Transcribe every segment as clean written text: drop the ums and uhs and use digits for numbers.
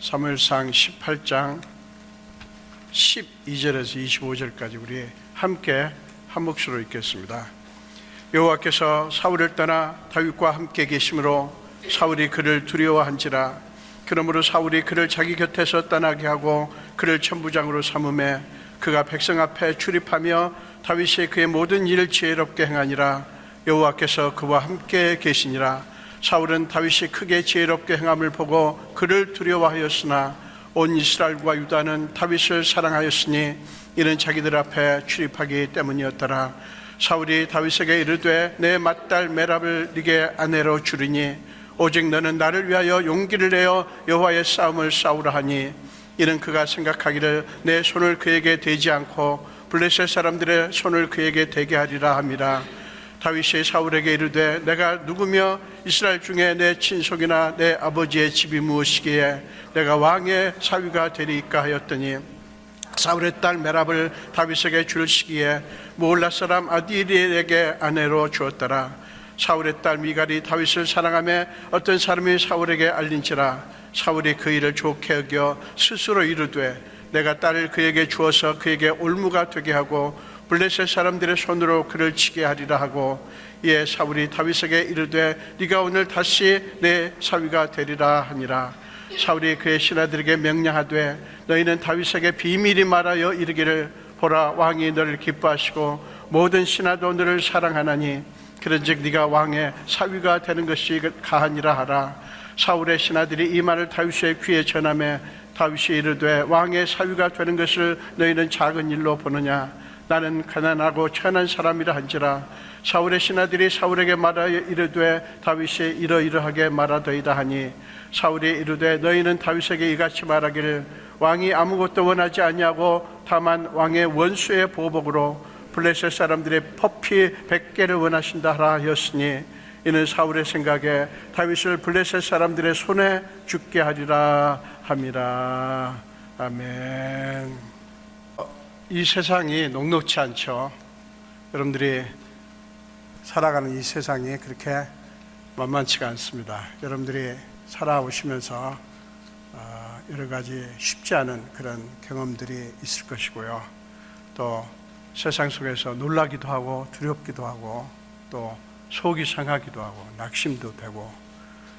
사무엘상 18장 12절에서 25절까지 우리 함께 한 목소리로 읽겠습니다. 여호와께서 사울을 떠나 다윗과 함께 계심으로 사울이 그를 두려워한지라. 그러므로 사울이 그를 자기 곁에서 떠나게 하고 그를 천부장으로 삼음에 그가 백성 앞에 출입하며 다윗이 그의 모든 일을 지혜롭게 행하니라. 여호와께서 그와 함께 계시니라. 사울은 다윗이 크게 지혜롭게 행함을 보고 그를 두려워하였으나 온 이스라엘과 유다는 다윗을 사랑하였으니 이는 자기들 앞에 출입하기 때문이었더라. 사울이 다윗에게 이르되 내 맏딸 메랍을 네게 아내로 주리니 오직 너는 나를 위하여 용기를 내어 여호와의 싸움을 싸우라 하니 이는 그가 생각하기를 내 손을 그에게 대지 않고 블레셋 사람들의 손을 그에게 대게 하리라 함이라. 다윗이 사울에게 이르되 내가 누구며 이스라엘 중에 내 친속이나 내 아버지의 집이 무엇이기에 내가 왕의 사위가 되리이까 하였더니 사울의 딸 메랍을 다윗에게 줄 시기에 무올라 사람 아디엘에게 아내로 주었더라. 사울의 딸 미갈이 다윗을 사랑하며 어떤 사람이 사울에게 알린지라. 사울이 그 일을 좋게 여겨 스스로 이르되 내가 딸을 그에게 주어서 그에게 올무가 되게 하고 블레셋 사람들의 손으로 그를 치게 하리라 하고 이에 사울이 다윗에게 이르되 네가 오늘 다시 내 사위가 되리라 하니라. 사울이 그의 신하들에게 명령하되 너희는 다윗에게 비밀히 말하여 이르기를 보라 왕이 너를 기뻐하시고 모든 신하도 너를 사랑하나니 그런즉 네가 왕의 사위가 되는 것이 가하니라 하라. 사울의 신하들이 이 말을 다윗의 귀에 전하매 다윗이 이르되 왕의 사위가 되는 것을 너희는 작은 일로 보느냐. 나는 가난하고 천한 사람이라 한지라. 사울의 신하들이 사울에게 말하여 이르되 다윗이 이러이러하게 말하더이다 하니 사울이 이르되 너희는 다윗에게 이같이 말하기를 왕이 아무것도 원하지 아니하고 다만 왕의 원수의 보복으로 블레셋 사람들의 퍼피 100개를 원하신다 하라 하였으니 이는 사울의 생각에 다윗을 블레셋 사람들의 손에 죽게 하리라 함이라. 아멘. 이 세상이 녹록지 않죠. 여러분들이 살아가는 이 세상이 그렇게 만만치가 않습니다. 여러분들이 살아오시면서 여러 가지 쉽지 않은 그런 경험들이 있을 것이고요. 또 세상 속에서 놀라기도 하고 두렵기도 하고 또 속이 상하기도 하고 낙심도 되고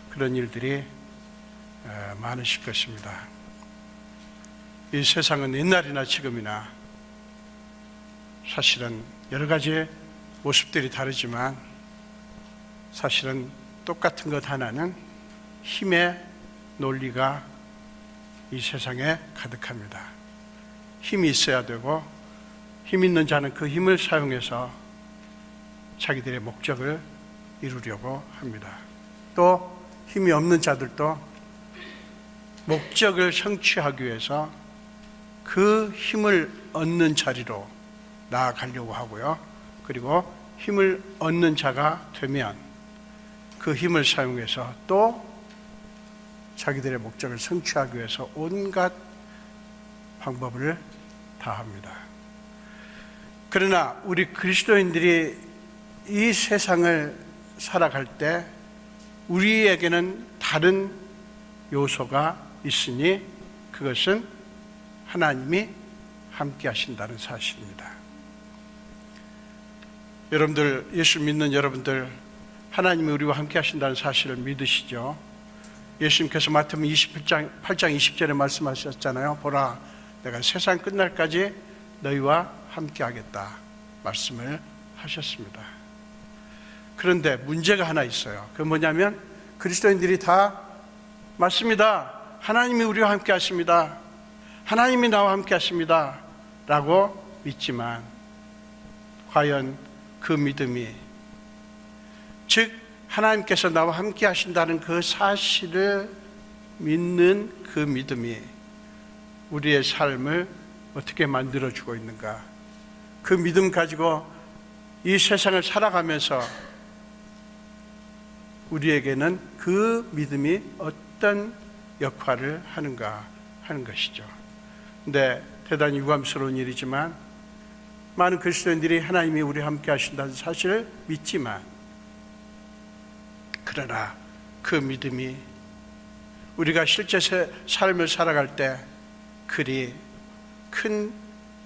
그런 일들이 많으실 것입니다. 이 세상은 옛날이나 지금이나 사실은 여러 가지 모습들이 다르지만 사실은 똑같은 것 하나는 힘의 논리가 이 세상에 가득합니다. 힘이 있어야 되고 힘 있는 자는 그 힘을 사용해서 자기들의 목적을 이루려고 합니다. 또 힘이 없는 자들도 목적을 성취하기 위해서 그 힘을 얻는 자리로 나아가려고 하고요. 그리고 힘을 얻는 자가 되면 그 힘을 사용해서 또 자기들의 목적을 성취하기 위해서 온갖 방법을 다합니다. 그러나 우리 그리스도인들이 이 세상을 살아갈 때 우리에게는 다른 요소가 있으니 그것은 하나님이 함께 하신다는 사실입니다. 여러분들, 예수 믿는 여러분들, 하나님이 우리와 함께 하신다는 사실을 믿으시죠? 예수님께서 마태복음 8장 20절에 말씀하셨잖아요. 보라, 내가 세상 끝날까지 너희와 함께 하겠다 말씀을 하셨습니다. 그런데 문제가 하나 있어요. 그건 뭐냐면 그리스도인들이 다 맞습니다. 하나님이 우리와 함께 하십니다. 하나님이 나와 함께 하십니다 라고 믿지만 과연 그 믿음이, 즉 하나님께서 나와 함께 하신다는 그 사실을 믿는 그 믿음이 우리의 삶을 어떻게 만들어주고 있는가. 그 믿음 가지고 이 세상을 살아가면서 우리에게는 그 믿음이 어떤 역할을 하는가 하는 것이죠. 근데 대단히 유감스러운 일이지만 많은 그리스도인들이 하나님이 우리와 함께 하신다는 사실을 믿지만 그러나 그 믿음이 우리가 실제 삶을 살아갈 때 그리 큰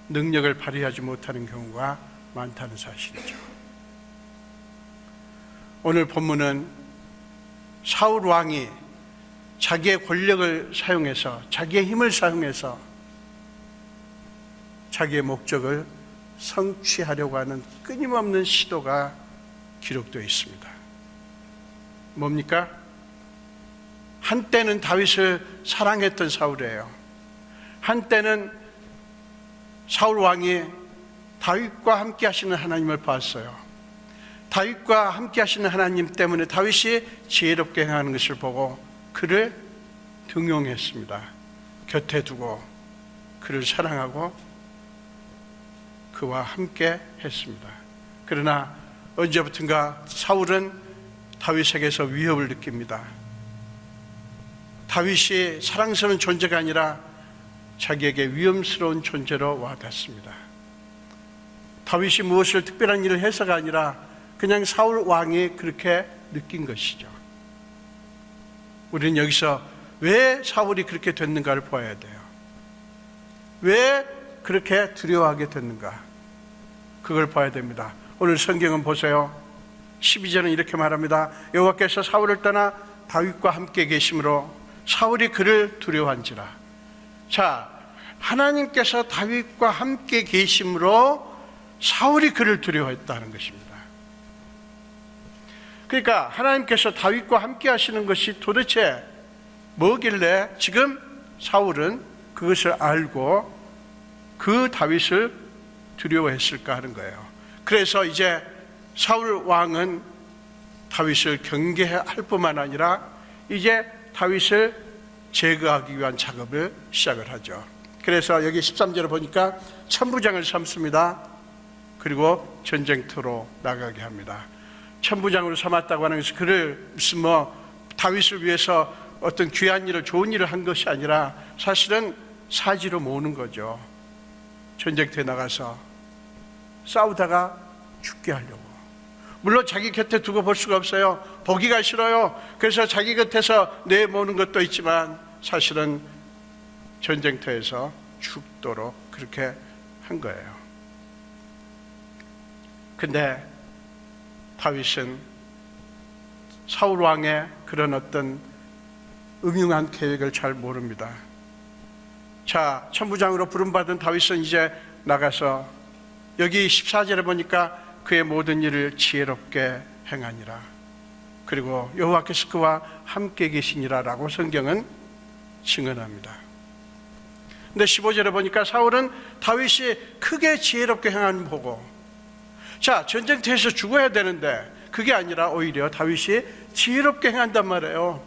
능력을 발휘하지 못하는 경우가 많다는 사실이죠. 오늘 본문은 사울 왕이 자기의 권력을 사용해서, 자기의 힘을 사용해서 자기의 목적을 성취하려고 하는 끊임없는 시도가 기록되어 있습니다. 뭡니까? 한때는 다윗을 사랑했던 사울이에요. 한때는 사울 왕이 다윗과 함께 하시는 하나님을 봤어요. 다윗과 함께 하시는 하나님 때문에 다윗이 지혜롭게 행하는 것을 보고 그를 등용했습니다. 곁에 두고 그를 사랑하고 그와 함께 했습니다. 그러나 언제부턴가 사울은 다윗에게서 위협을 느낍니다. 다윗이 사랑스러운 존재가 아니라 자기에게 위험스러운 존재로 와닿습니다. 다윗이 무엇을 특별한 일을 해서가 아니라 그냥 사울 왕이 그렇게 느낀 것이죠. 우리는 여기서 왜 사울이 그렇게 됐는가를 보아야 돼요. 왜 그렇게 두려워하게 됐는가, 그걸 봐야 됩니다. 오늘 성경은 보세요. 12절은 이렇게 말합니다. 여호와께서 사울을 떠나 다윗과 함께 계심으로 사울이 그를 두려워한지라. 자, 하나님께서 다윗과 함께 계심으로 사울이 그를 두려워했다는 것입니다. 그러니까 하나님께서 다윗과 함께 하시는 것이 도대체 뭐길래 지금 사울은 그것을 알고 그 다윗을 두려워했을까 하는 거예요. 그래서 이제 사울 왕은 다윗을 경계할 뿐만 아니라 이제 다윗을 제거하기 위한 작업을 시작을 하죠. 그래서 여기 13절에 보니까 천부장을 삼습니다. 그리고 전쟁터로 나가게 합니다. 천부장으로 삼았다고 하는 것은 그를 무슨 다윗을 위해서 어떤 귀한 일을, 좋은 일을 한 것이 아니라 사실은 사지로 모으는 거죠. 전쟁터에 나가서 싸우다가 죽게 하려고. 물론 자기 곁에 두고 볼 수가 없어요. 보기가 싫어요. 그래서 자기 곁에서 내모는 것도 있지만 사실은 전쟁터에서 죽도록 그렇게 한 거예요. 근데 다윗은 사울 왕의 그런 어떤 음흉한 계획을 잘 모릅니다. 자, 천부장으로 부름받은 다윗은 이제 나가서 여기 14절에 보니까 그의 모든 일을 지혜롭게 행하니라. 그리고 여호와께서 그와 함께 계시니라 라고 성경은 증언합니다. 근데 15절에 보니까 사울은 다윗이 크게 지혜롭게 행함을 보고, 자, 전쟁터에서 죽어야 되는데 그게 아니라 오히려 다윗이 지혜롭게 행한단 말이에요.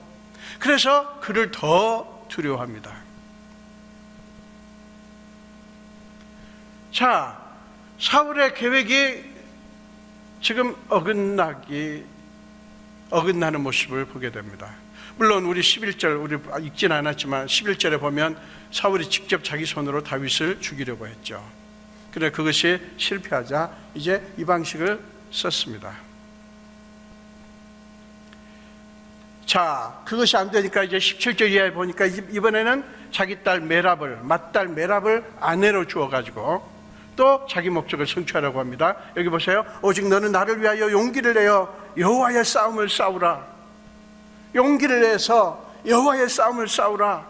그래서 그를 더 두려워합니다. 자, 사울의 계획이 지금 어긋나는 모습을 보게 됩니다. 물론 우리 11절, 우리 읽지는 않았지만 11절에 보면 사울이 직접 자기 손으로 다윗을 죽이려고 했죠. 그런데 그것이 실패하자 이제 이 방식을 썼습니다. 자, 그것이 안 되니까 이제 17절 이하에 보니까 이번에는 자기 딸 메랍을, 맏딸 메랍을 아내로 주어가지고 또 자기 목적을 성취하려고 합니다. 여기 보세요. 오직 너는 나를 위하여 용기를 내어 여호와의 싸움을 싸우라. 용기를 내서 여호와의 싸움을 싸우라.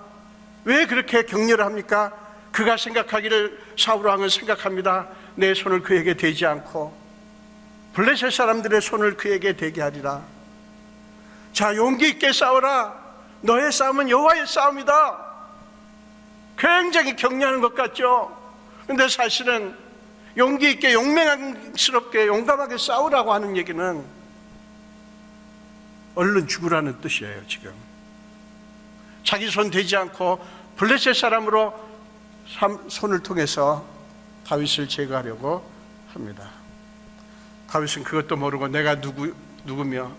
왜 그렇게 격려를 합니까? 그가 생각하기를, 사울 왕은 생각합니다. 내 손을 그에게 대지 않고 블레셋 사람들의 손을 그에게 대게 하리라. 자, 용기 있게 싸워라. 너의 싸움은 여호와의 싸움이다. 굉장히 격려하는 것 같죠? 근데 사실은 용기 있게, 용맹스럽게, 용감하게 싸우라고 하는 얘기는 얼른 죽으라는 뜻이에요. 지금 자기 손 대지 않고 블레셋 사람으로 손을 통해서 다윗을 제거하려고 합니다. 다윗은 그것도 모르고 내가 누구며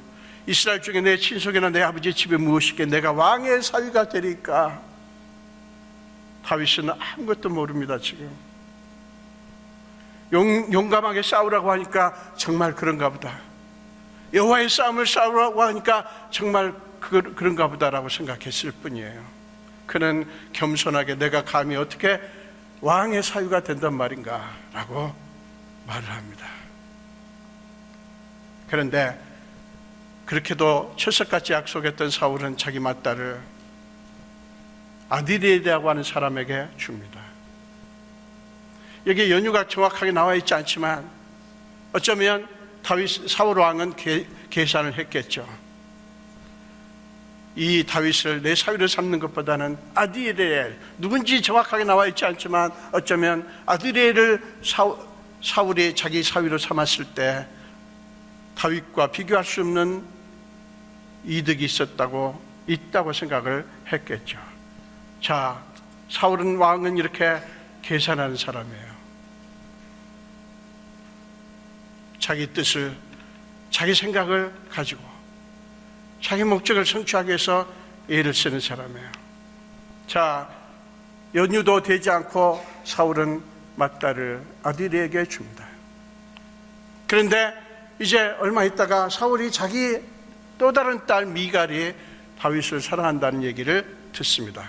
이스라엘 중에 내 친속이나 내 아버지 집에 무엇이게 내가 왕의 사위가 되리까. 다윗은 아무것도 모릅니다. 지금 용감하게 싸우라고 하니까 정말 그런가 보다. 여호와의 싸움을 싸우라고 하니까 정말 그런가 보다라고 생각했을 뿐이에요. 그는 겸손하게 내가 감히 어떻게 왕의 사위가 된단 말인가 라고 말을 합니다. 그런데 그렇게도 철석같이 약속했던 사울은 자기 맏딸을 아디레이라고 하는 사람에게 줍니다. 여기 연유가 정확하게 나와 있지 않지만 어쩌면 사울 왕은 계산을 했겠죠. 이 다윗을 내 사위로 삼는 것보다는 아디레엘, 누군지 정확하게 나와 있지 않지만 어쩌면 아디레엘을 사울이 자기 사위로 삼았을 때 다윗과 비교할 수 없는 이득이 있다고 생각을 했겠죠. 자, 사울은 왕은 이렇게 계산하는 사람이에요. 자기 뜻을, 자기 생각을 가지고 자기 목적을 성취하기 위해서 애를 쓰는 사람이에요. 자, 연유도 되지 않고 사울은 맏딸을 아디레에게 줍니다. 그런데 이제 얼마 있다가 사울이 자기 또 다른 딸 미갈이 다윗을 사랑한다는 얘기를 듣습니다.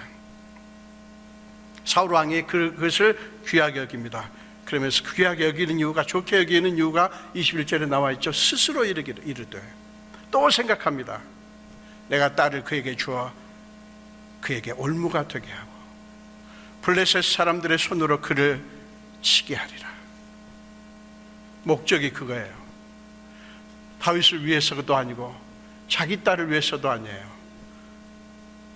사울 왕이 그것을 귀하게 여깁니다. 그러면서 귀하게 여기는 이유가, 좋게 여기는 이유가 21절에 나와 있죠. 스스로 이르되 또 생각합니다. 내가 딸을 그에게 주어 그에게 올무가 되게 하고 블레셋 사람들의 손으로 그를 치게 하리라. 목적이 그거예요. 다윗을 위해서도 아니고 자기 딸을 위해서도 아니에요.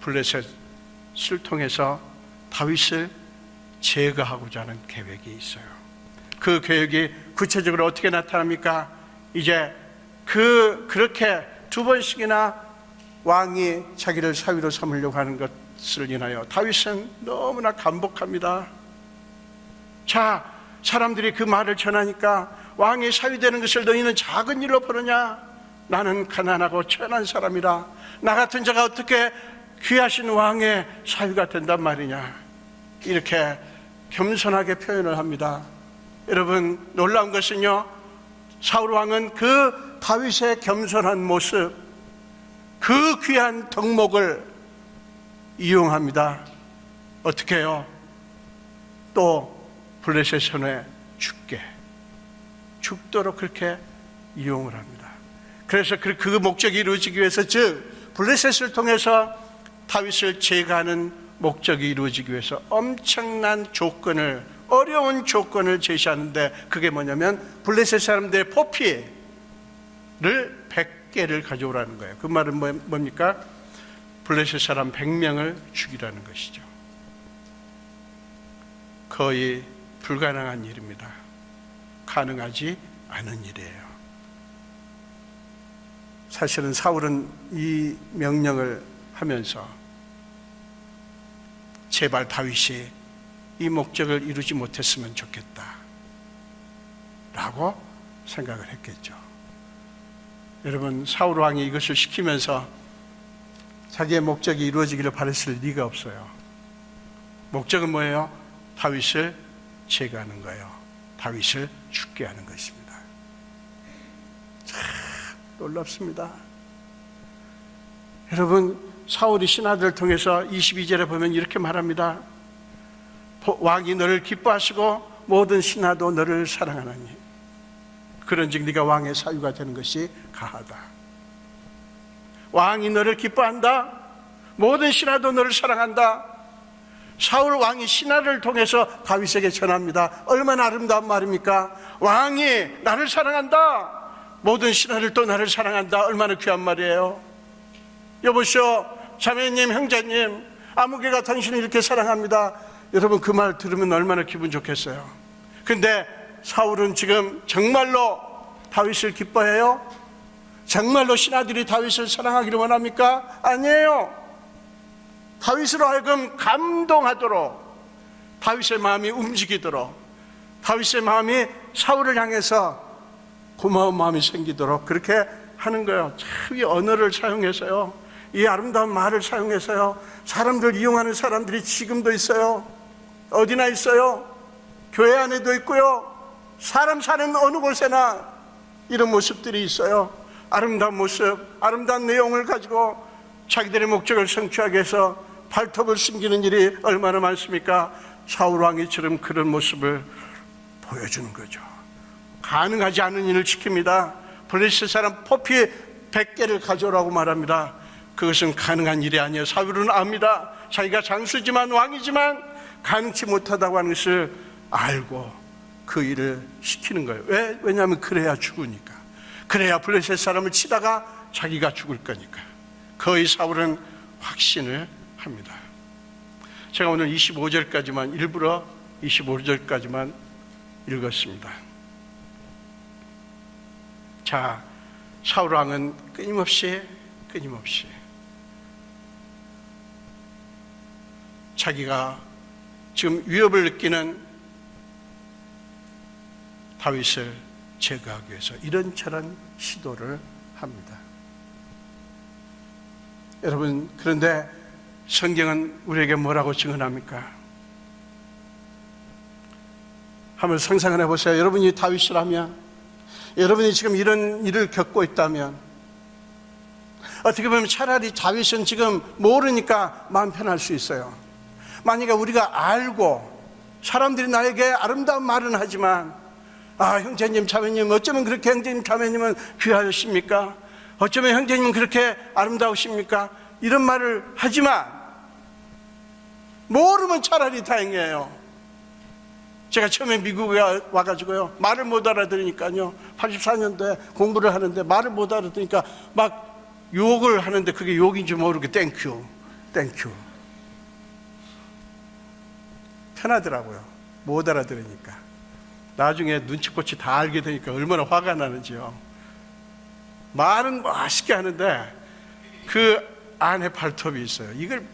블레셋을 통해서 다윗을 제거하고자 하는 계획이 있어요. 그 계획이 구체적으로 어떻게 나타납니까? 이제 그렇게 두 번씩이나 왕이 자기를 사위로 삼으려고 하는 것을 인하여 다윗은 너무나 감복합니다. 자, 사람들이 그 말을 전하니까 왕이 사위 되는 것을 너희는 작은 일로 보느냐? 나는 가난하고 천한 사람이라 나 같은 자가 어떻게 귀하신 왕의 사위가 된단 말이냐? 이렇게 겸손하게 표현을 합니다. 여러분, 놀라운 것은요, 사울 왕은 그 다윗의 겸손한 모습, 그 귀한 덕목을 이용합니다. 어떻게 해요? 또 블레셋 손에 죽도록 그렇게 이용을 합니다. 그래서 그 목적이 이루어지기 위해서, 즉 블레셋을 통해서 다윗을 제거하는 목적이 이루어지기 위해서 엄청난 조건을, 어려운 조건을 제시하는데, 그게 뭐냐면 블레셋 사람들의 포피를 100개를 가져오라는 거예요. 그 말은 뭡니까? 블레셋 사람 100명을 죽이라는 것이죠. 거의 불가능한 일입니다. 가능하지 않은 일이에요. 사실은 사울은 이 명령을 하면서 제발 다윗이 이 목적을 이루지 못했으면 좋겠다 라고 생각을 했겠죠. 여러분, 사울 왕이 이것을 시키면서 자기의 목적이 이루어지기를 바랬을 리가 없어요. 목적은 뭐예요? 다윗을 제거하는 거예요. 다윗을 죽게 하는 것입니다. 참 놀랍습니다. 여러분, 사울이 신하들을 통해서 22절에 보면 이렇게 말합니다. 왕이 너를 기뻐하시고 모든 신하도 너를 사랑하나니 그런즉 네가 왕의 사위가 되는 것이 가하다. 왕이 너를 기뻐한다. 모든 신하도 너를 사랑한다. 사울 왕이 신하를 통해서 다윗에게 전합니다. 얼마나 아름다운 말입니까? 왕이 나를 사랑한다. 모든 신하를 또 나를 사랑한다. 얼마나 귀한 말이에요. 여보시오, 자매님, 형제님, 아무개가 당신을 이렇게 사랑합니다. 여러분, 그 말 들으면 얼마나 기분 좋겠어요. 근데 사울은 지금 정말로 다윗을 기뻐해요? 정말로 신하들이 다윗을 사랑하기를 원합니까? 아니에요. 다윗으로 하여금 감동하도록, 다윗의 마음이 움직이도록, 다윗의 마음이 사울을 향해서 고마운 마음이 생기도록 그렇게 하는 거예요. 참 이 언어를 사용해서요, 이 아름다운 말을 사용해서요, 사람들 이용하는 사람들이 지금도 있어요. 어디나 있어요. 교회 안에도 있고요, 사람 사는 어느 곳에나 이런 모습들이 있어요. 아름다운 모습, 아름다운 내용을 가지고 자기들의 목적을 성취하기 위해서 발톱을 숨기는 일이 얼마나 많습니까? 사울 왕이처럼 그런 모습을 보여주는 거죠. 가능하지 않은 일을 시킵니다. 블레셋 사람 포피 100개를 가져오라고 말합니다. 그것은 가능한 일이 아니에요. 사울은 압니다. 자기가 장수지만 왕이지만 가능치 못하다고 하는 것을 알고 그 일을 시키는 거예요. 왜냐하면 그래야 죽으니까. 그래야 블레셋 사람을 치다가 자기가 죽을 거니까. 거의 사울은 확신을 합니다. 제가 오늘 25절까지만 일부러 25절까지만 읽었습니다. 자, 사울 왕은 끊임없이 자기가 지금 위협을 느끼는 다윗을 제거하기 위해서 이런저런 시도를 합니다. 여러분, 그런데 성경은 우리에게 뭐라고 증언합니까? 한번 상상을 해보세요. 여러분이 다윗이라면, 여러분이 지금 이런 일을 겪고 있다면, 어떻게 보면 차라리 다윗은 지금 모르니까 마음 편할 수 있어요. 만약에 우리가 알고 사람들이 나에게 아름다운 말은 하지만, 형제님 자매님 어쩌면 그렇게 형제님 자매님은 귀하십니까? 어쩌면 형제님은 그렇게 아름다우십니까? 이런 말을 하지만 모르면 차라리 다행이에요. 제가 처음에 미국에 와가지고요, 말을 못 알아들으니까요, 84년도에 공부를 하는데 말을 못 알아들으니까 막 욕을 하는데 그게 욕인지 모르게 땡큐 편하더라고요. 못 알아들으니까. 나중에 눈치꽃이 다 알게 되니까 얼마나 화가 나는지요. 말은 맛있게 하는데 그 안에 발톱이 있어요. 이걸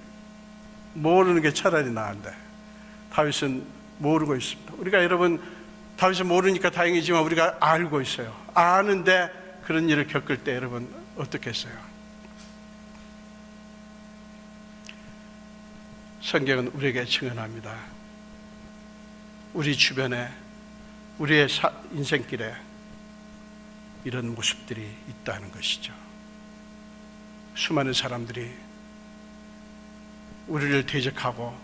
모르는 게 차라리 나은데 다윗은 모르고 있습니다. 우리가 여러분 다윗은 모르니까 다행이지만 우리가 알고 있어요. 아는데 그런 일을 겪을 때 여러분 어떻겠어요? 성경은 우리에게 증언합니다. 우리 주변에, 우리의 인생길에 이런 모습들이 있다는 것이죠. 수많은 사람들이 우리를 대적하고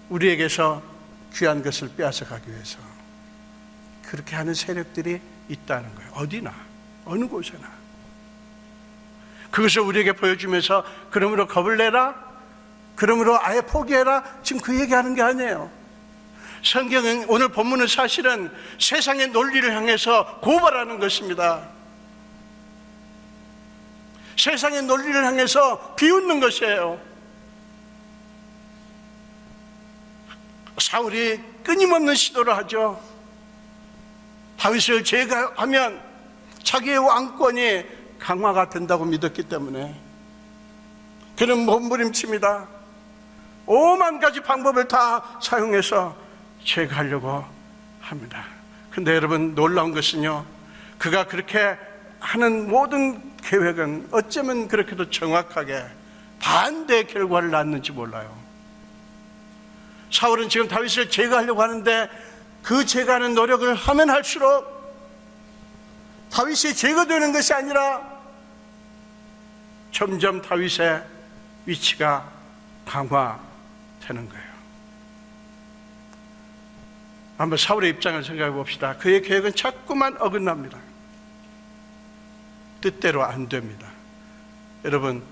우리에게서 귀한 것을 빼앗아가기 위해서 그렇게 하는 세력들이 있다는 거예요. 어디나, 어느 곳에나. 그것을 우리에게 보여주면서 그러므로 겁을 내라, 그러므로 아예 포기해라, 지금 그 얘기하는 게 아니에요. 성경은 오늘 본문은 사실은 세상의 논리를 향해서 고발하는 것입니다. 세상의 논리를 향해서 비웃는 것이에요. 사울이 끊임없는 시도를 하죠. 다윗을 제거하면 자기의 왕권이 강화가 된다고 믿었기 때문에 그는 몸부림칩니다. 오만 가지 방법을 다 사용해서 제거하려고 합니다. 근데 여러분 놀라운 것은요, 그가 그렇게 하는 모든 계획은 어쩌면 그렇게도 정확하게 반대의 결과를 낳았는지 몰라요. 사울은 지금 다윗을 제거하려고 하는데 그 제거하는 노력을 하면 할수록 다윗이 제거되는 것이 아니라 점점 다윗의 위치가 강화되는 거예요. 한번 사울의 입장을 생각해 봅시다. 그의 계획은 자꾸만 어긋납니다. 뜻대로 안 됩니다. 여러분,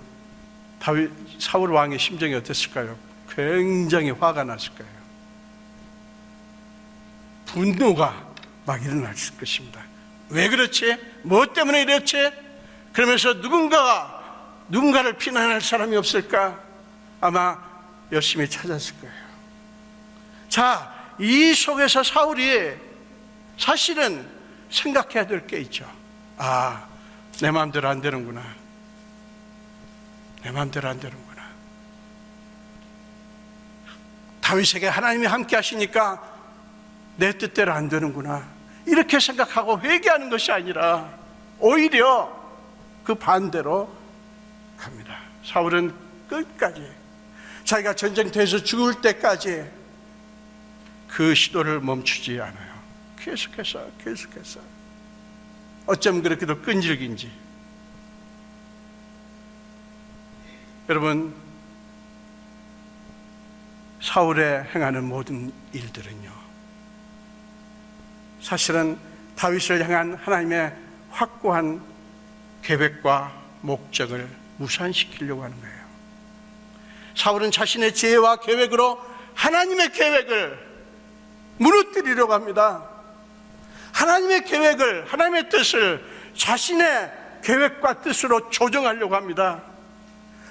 사울 왕의 심정이 어땠을까요? 굉장히 화가 났을 거예요. 분노가 막 일어날 것입니다. 왜 그렇지? 뭐 때문에 이랬지? 그러면서 누군가를 비난할 사람이 없을까? 아마 열심히 찾았을 거예요. 자, 이 속에서 사울이 사실은 생각해야 될 게 있죠. 내 마음대로 안 되는구나. 내 마음대로 안 되는구나. 다윗에게 하나님이 함께 하시니까 내 뜻대로 안 되는구나. 이렇게 생각하고 회개하는 것이 아니라 오히려 그 반대로 갑니다. 사울은 끝까지 자기가 전쟁터에서 죽을 때까지 그 시도를 멈추지 않아요. 계속해서 어쩌면 그렇게도 끈질긴지 여러분, 사울의 행하는 모든 일들은요, 사실은 다윗을 향한 하나님의 확고한 계획과 목적을 무산시키려고 하는 거예요. 사울은 자신의 지혜와 계획으로 하나님의 계획을 무너뜨리려고 합니다. 하나님의 계획을, 하나님의 뜻을 자신의 계획과 뜻으로 조정하려고 합니다.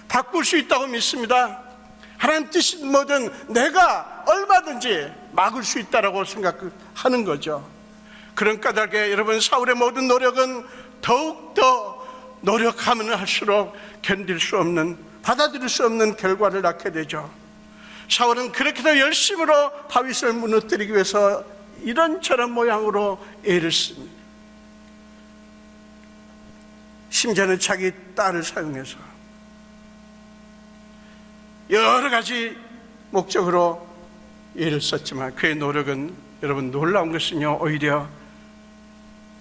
바꿀 수 있다고 믿습니다. 하나님 뜻이 뭐든 내가 얼마든지 막을 수 있다고 생각하는 거죠. 그런 까닭에 여러분, 사울의 모든 노력은 더욱더 노력하면 할수록 견딜 수 없는, 받아들일 수 없는 결과를 낳게 되죠. 사울은 그렇게도 열심으로 다윗을 무너뜨리기 위해서 이런저런 모양으로 애를 씁니다. 심지어는 자기 딸을 사용해서 여러 가지 목적으로 애를 썼지만 그의 노력은, 여러분, 놀라운 것은요, 오히려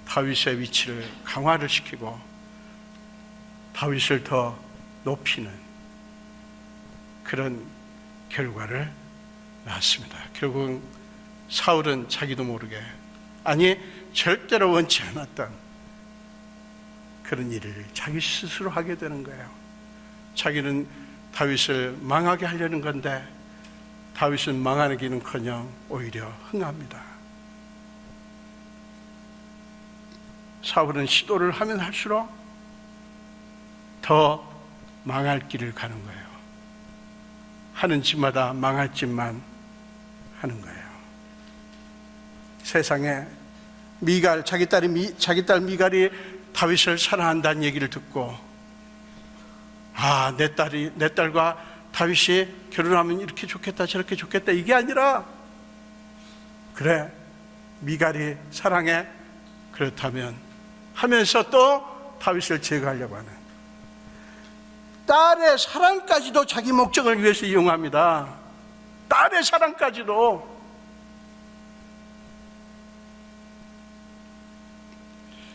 다윗의 위치를 강화를 시키고 다윗을 더 높이는 그런 결과를 낳았습니다. 결국은 사울은 자기도 모르게, 아니 절대로 원치 않았던 그런 일을 자기 스스로 하게 되는 거예요. 자기는 다윗을 망하게 하려는 건데 다윗은 망하기는커녕 오히려 흥합니다. 사울은 시도를 하면 할수록 더 망할 길을 가는 거예요. 하는 짓마다 망할 짓만 하는 거예요. 세상에 미갈, 자기 딸 미갈이 다윗을 사랑한다는 얘기를 듣고, 아, 내 딸과 다윗이 결혼하면 이렇게 좋겠다 저렇게 좋겠다, 이게 아니라, 그래, 미갈이 사랑해, 그렇다면 하면서 또 다윗을 제거하려고 하는, 딸의 사랑까지도 자기 목적을 위해서 이용합니다. 딸의 사랑까지도.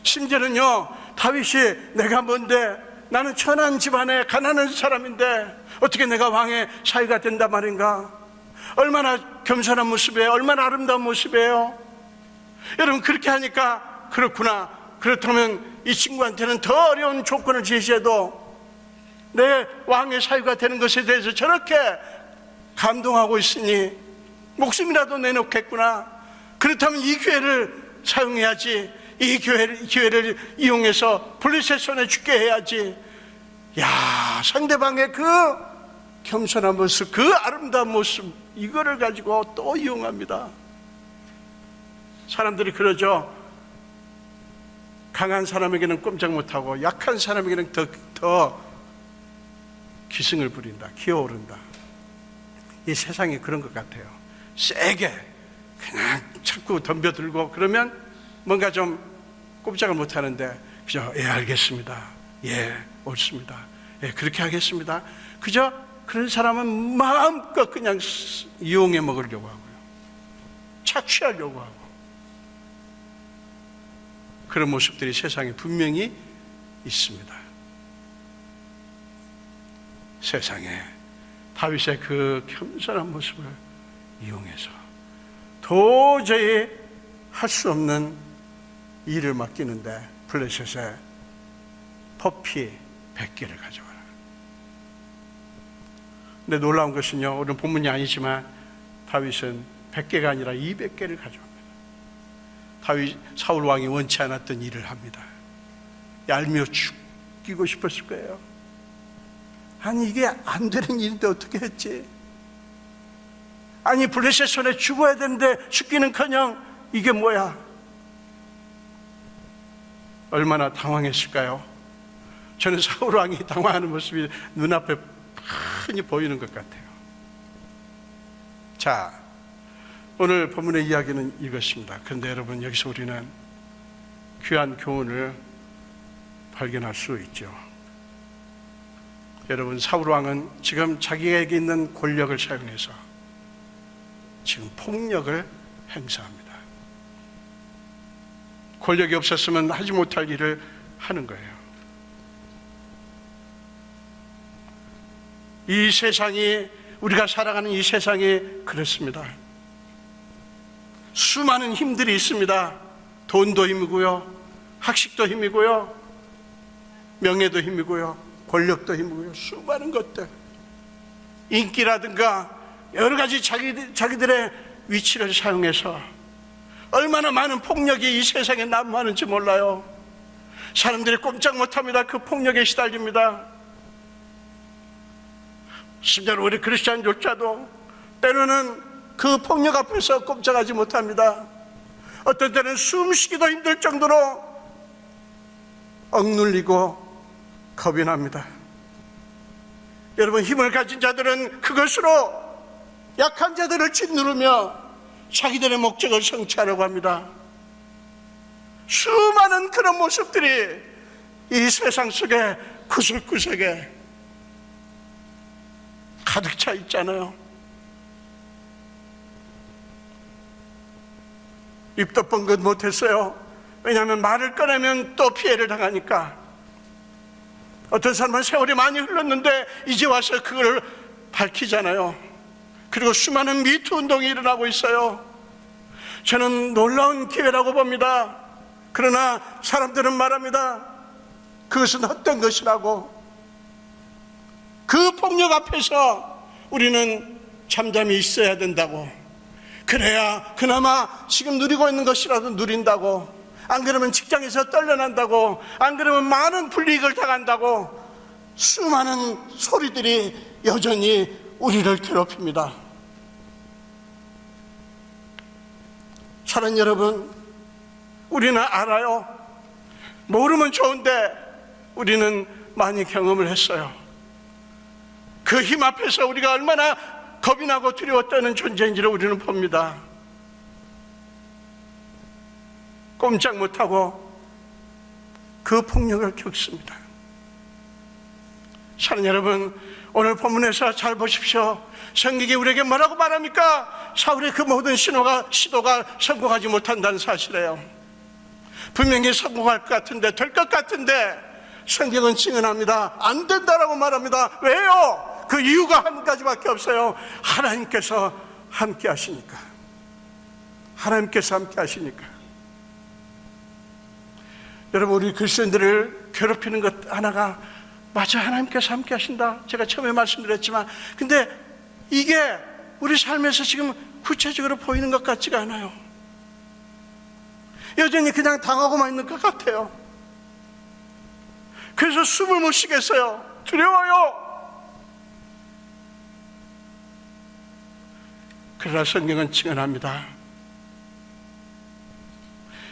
심지어는요, 다윗이 내가 뭔데, 나는 천한 집안에 가난한 사람인데 어떻게 내가 왕의 사위가 된단 말인가? 얼마나 겸손한 모습이에요. 얼마나 아름다운 모습이에요. 여러분, 그렇게 하니까 그렇구나, 그렇다면 이 친구한테는 더 어려운 조건을 제시해도 내 왕의 사위가 되는 것에 대해서 저렇게 감동하고 있으니 목숨이라도 내놓겠구나. 그렇다면 이 기회를 사용해야지. 이 기회를 이용해서 블레셋 손에 죽게 해야지. 야, 상대방의 그 겸손한 모습, 그 아름다운 모습, 이거를 가지고 또 이용합니다. 사람들이 그러죠. 강한 사람에게는 꼼짝 못하고 약한 사람에게는 더 기승을 부린다, 기어오른다. 이 세상이 그런 것 같아요. 세게 그냥 자꾸 덤벼들고 그러면 뭔가 좀 꼼짝을 못하는데 그저 예, 알겠습니다, 예, 옳습니다, 예, 그렇게 하겠습니다. 그저 그런 사람은 마음껏 그냥 이용해 먹으려고 하고요, 착취하려고 하고, 그런 모습들이 세상에 분명히 있습니다. 세상에 다윗의 그 겸손한 모습을 이용해서 도저히 할 수 없는 일을 맡기는데 블레셋에 포피 100개를 가져와라. 근데 놀라운 것은요, 오늘 본문이 아니지만 다윗은 100개가 아니라 200개를 가져옵니다. 사울 왕이 원치 않았던 일을 합니다. 얄미워 죽이고 싶었을 거예요. 아니, 이게 안 되는 일인데 어떻게 했지? 아니, 블레셋 손에 죽어야 되는데 죽기는커녕 이게 뭐야? 얼마나 당황했을까요? 저는 사울 왕이 당황하는 모습이 눈앞에 흔히 보이는 것 같아요. 자, 오늘 본문의 이야기는 이것입니다. 그런데 여러분, 여기서 우리는 귀한 교훈을 발견할 수 있죠. 여러분, 사울 왕은 지금 자기에게 있는 권력을 사용해서 지금 폭력을 행사합니다. 권력이 없었으면 하지 못할 일을 하는 거예요. 이 세상이, 우리가 살아가는 이 세상이 그렇습니다. 수많은 힘들이 있습니다. 돈도 힘이고요, 학식도 힘이고요, 명예도 힘이고요, 권력도 힘이고요, 수많은 것들, 인기라든가 여러 가지 자기들의 위치를 사용해서 얼마나 많은 폭력이 이 세상에 난무하는지 몰라요. 사람들이 꼼짝 못합니다. 그 폭력에 시달립니다. 심지어 우리 크리스찬조차도 때로는 그 폭력 앞에서 꼼짝하지 못합니다. 어떤 때는 숨쉬기도 힘들 정도로 억눌리고 겁이 납니다. 여러분, 힘을 가진 자들은 그것으로 약한 자들을 짓누르며 자기들의 목적을 성취하려고 합니다. 수많은 그런 모습들이 이 세상 속에 구석구석에 가득 차 있잖아요. 입도 뻥긋 못했어요. 왜냐하면 말을 꺼내면 또 피해를 당하니까. 어떤 사람은 세월이 많이 흘렀는데 이제 와서 그걸 밝히잖아요. 그리고 수많은 미투 운동이 일어나고 있어요. 저는 놀라운 기회라고 봅니다. 그러나 사람들은 말합니다. 그것은 헛된 것이라고. 그 폭력 앞에서 우리는 잠잠히 있어야 된다고. 그래야 그나마 지금 누리고 있는 것이라도 누린다고. 안 그러면 직장에서 떨려난다고. 안 그러면 많은 불이익을 당한다고. 수많은 소리들이 여전히 우리를 괴롭힙니다. 사랑하는 여러분, 우리는 알아요. 모르면 좋은데 우리는 많이 경험을 했어요. 그 힘 앞에서 우리가 얼마나 겁이 나고 두려워 떠는 존재인지를 우리는 봅니다. 꼼짝 못하고 그 폭력을 겪습니다. 사랑하는 여러분, 오늘 본문에서 잘 보십시오. 성경이 우리에게 뭐라고 말합니까? 사울의 그 모든 시도가 성공하지 못한다는 사실이에요. 분명히 성공할 것 같은데, 될 것 같은데 성경은 증언합니다. 안 된다라고 말합니다. 왜요? 그 이유가 한 가지밖에 없어요. 하나님께서 함께 하시니까. 하나님께서 함께 하시니까. 여러분, 우리 그리스도인들을 괴롭히는 것 하나가, 맞아, 하나님께서 함께 하신다. 제가 처음에 말씀드렸지만, 근데 이게 우리 삶에서 지금 구체적으로 보이는 것 같지가 않아요. 여전히 그냥 당하고만 있는 것 같아요. 그래서 숨을 못 쉬겠어요. 두려워요. 그러나 성경은 증언합니다.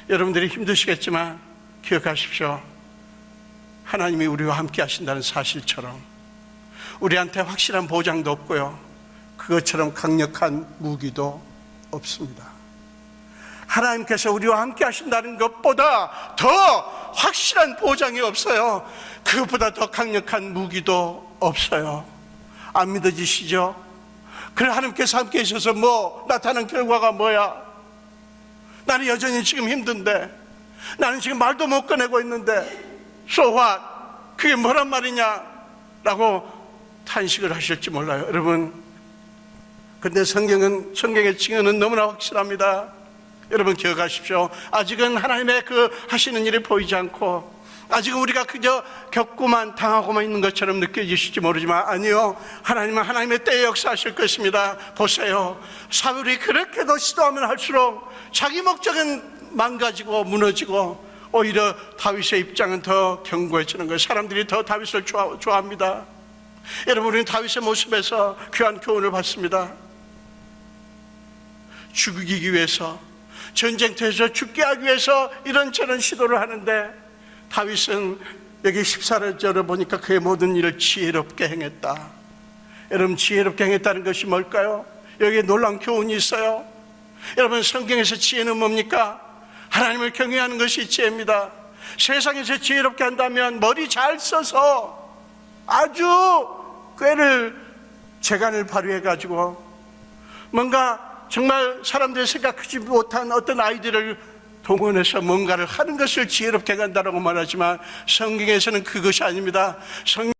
여러분들이 힘드시겠지만 기억하십시오. 하나님이 우리와 함께 하신다는 사실처럼 우리한테 확실한 보장도 없고요, 그것처럼 강력한 무기도 없습니다. 하나님께서 우리와 함께 하신다는 것보다 더 확실한 보장이 없어요. 그것보다 더 강력한 무기도 없어요. 안 믿어지시죠? 그래, 하나님께서 함께 하셔서 뭐 나타난 결과가 뭐야? 나는 여전히 지금 힘든데, 나는 지금 말도 못 꺼내고 있는데 So what? 그게 뭐란 말이냐? 라고 탄식을 하실지 몰라요. 여러분, 근데 성경의 증언은 너무나 확실합니다. 여러분 기억하십시오. 아직은 하나님의 그 하시는 일이 보이지 않고, 아직은 우리가 그저 겪고만 당하고만 있는 것처럼 느껴지실지 모르지만, 아니요, 하나님은 하나님의 때에 역사하실 것입니다. 보세요, 사울이 그렇게도 시도하면 할수록 자기 목적은 망가지고 무너지고, 오히려 다윗의 입장은 더 견고해지는 거예요. 사람들이 더 다윗을 좋아합니다. 여러분, 우리는 다윗의 모습에서 귀한 교훈을 받습니다. 죽이기 위해서, 전쟁터에서 죽게 하기 위해서 이런저런 시도를 하는데, 다윗은 여기 14절을 보니까 그의 모든 일을 지혜롭게 행했다. 여러분, 지혜롭게 행했다는 것이 뭘까요? 여기에 놀라운 교훈이 있어요. 여러분, 성경에서 지혜는 뭡니까? 하나님을 경외하는 것이 지혜입니다. 세상에서 지혜롭게 한다면 머리 잘 써서 아주 재간을 발휘해가지고 뭔가 정말 사람들이 생각하지 못한 어떤 아이디어를 동원해서 뭔가를 하는 것을 지혜롭게 한다고 말하지만, 성경에서는 그것이 아닙니다. 성경